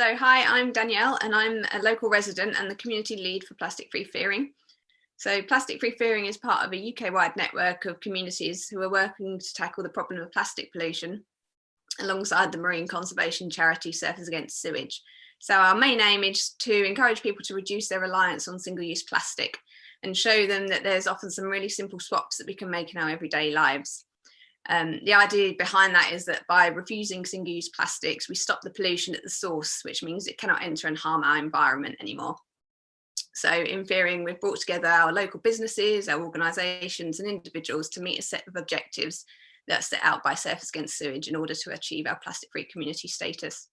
So hi, I'm Danielle and I'm a local resident and the community lead for Plastic Free Fearing. So Plastic Free Fearing is part of a UK-wide network of communities who are working to tackle the problem of plastic pollution alongside the marine conservation charity Surfers Against Sewage. So our main aim is to encourage people to reduce their reliance on single-use plastic and show them that there's often some really simple swaps that we can make in our everyday lives. The idea behind that is that by refusing single-use plastics, we stop the pollution at the source, which means it cannot enter and harm our environment anymore. So in Fearing, we've brought together our local businesses, our organisations and individuals to meet a set of objectives that are set out by Surfers Against Sewage in order to achieve our plastic-free community status.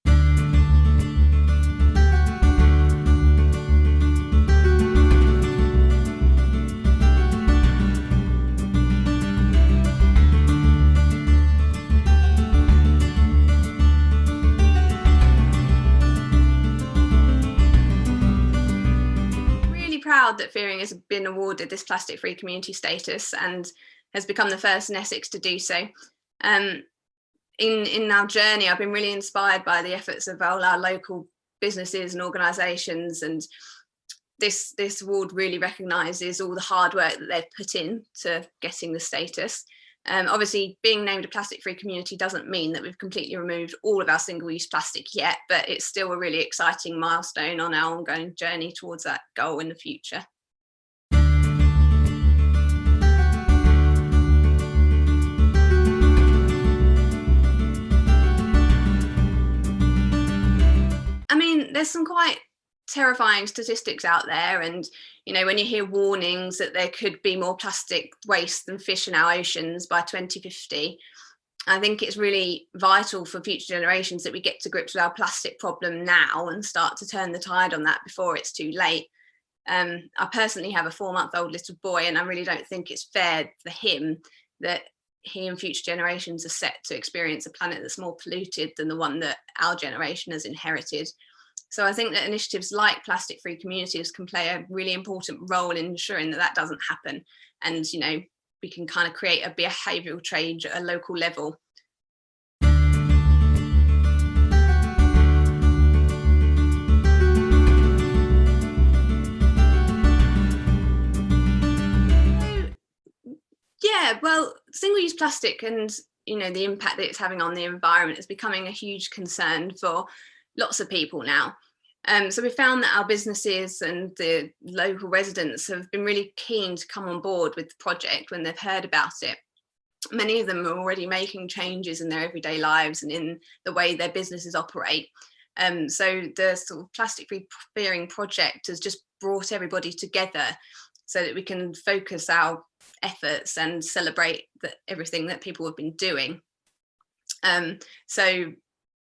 Proud that Fearing has been awarded this plastic-free community status and has become the first in Essex to do so. In our journey, I've been really inspired by the efforts of all our local businesses and organisations, and this award really recognises all the hard work that they've put in to getting the status. Obviously, being named a plastic-free community doesn't mean that we've completely removed all of our single-use plastic yet, but it's still a really exciting milestone on our ongoing journey towards that goal in the future. I mean, there's some quite terrifying statistics out there, and when you hear warnings that there could be more plastic waste than fish in our oceans by 2050, I think it's really vital for future generations that we get to grips with our plastic problem now and start to turn the tide on that before it's too late. I personally have a 4-month-old little boy, and I really don't think it's fair for him that he and future generations are set to experience a planet that's more polluted than the one that our generation has inherited. So I think that initiatives like Plastic Free Communities can play a really important role in ensuring that that doesn't happen. And, we can kind of create a behavioural change at a local level. Yeah, well, single-use plastic and, the impact that it's having on the environment is becoming a huge concern for lots of people now. So we found that our businesses and the local residents have been really keen to come on board with the project when they've heard about it. Many of them are already making changes in their everyday lives and in the way their businesses operate. So the sort of Plastic Free Fearing project has just brought everybody together so that we can focus our efforts and celebrate everything that people have been doing. So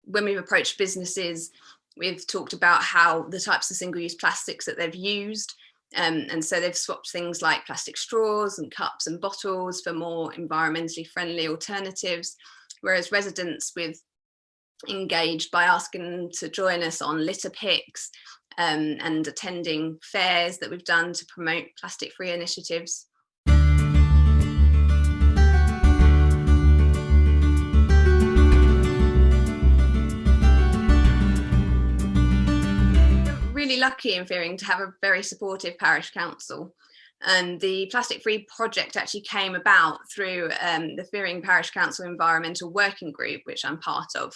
when we've approached businesses, we've talked about how the types of single-use plastics that they've used. And so they've swapped things like plastic straws and cups and bottles for more environmentally friendly alternatives, whereas residents we've engaged by asking them to join us on litter picks and attending fairs that we've done to promote plastic-free initiatives. Really lucky in Fearing to have a very supportive parish council, and the Plastic Free project actually came about through the Fearing Parish Council Environmental Working Group, which I'm part of.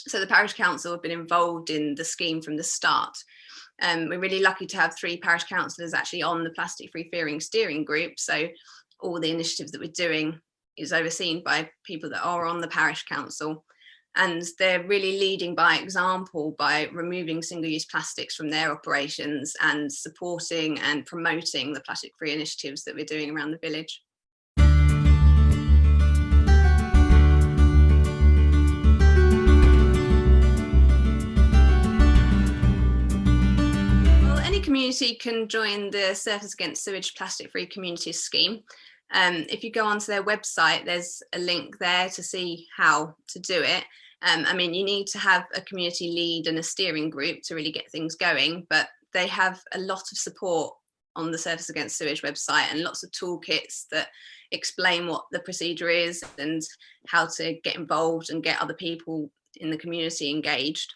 So the parish council have been involved in the scheme from the start. We're really lucky to have 3 parish councillors actually on the Plastic Free Fearing steering group, so all the initiatives that we're doing is overseen by people that are on the parish council. And they're really leading by example by removing single-use plastics from their operations and supporting and promoting the plastic-free initiatives that we're doing around the village. Well, any community can join the Surfers Against Sewage Plastic-Free Communities scheme. If you go onto their website, there's a link there to see how to do it. You need to have a community lead and a steering group to really get things going, but they have a lot of support on the Surfers Against Sewage website and lots of toolkits that explain what the procedure is and how to get involved and get other people in the community engaged.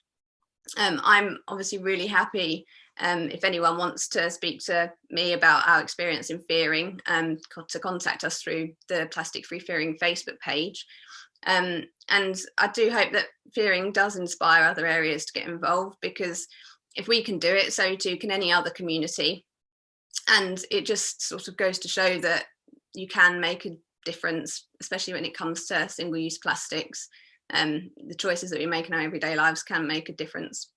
I'm obviously really happy if anyone wants to speak to me about our experience in fearing, to contact us through the Plastic Free Fearing Facebook page. And I do hope that fearing does inspire other areas to get involved, because if we can do it, so too can any other community. And it just sort of goes to show that you can make a difference, especially when it comes to single-use plastics. The choices that we make in our everyday lives can make a difference.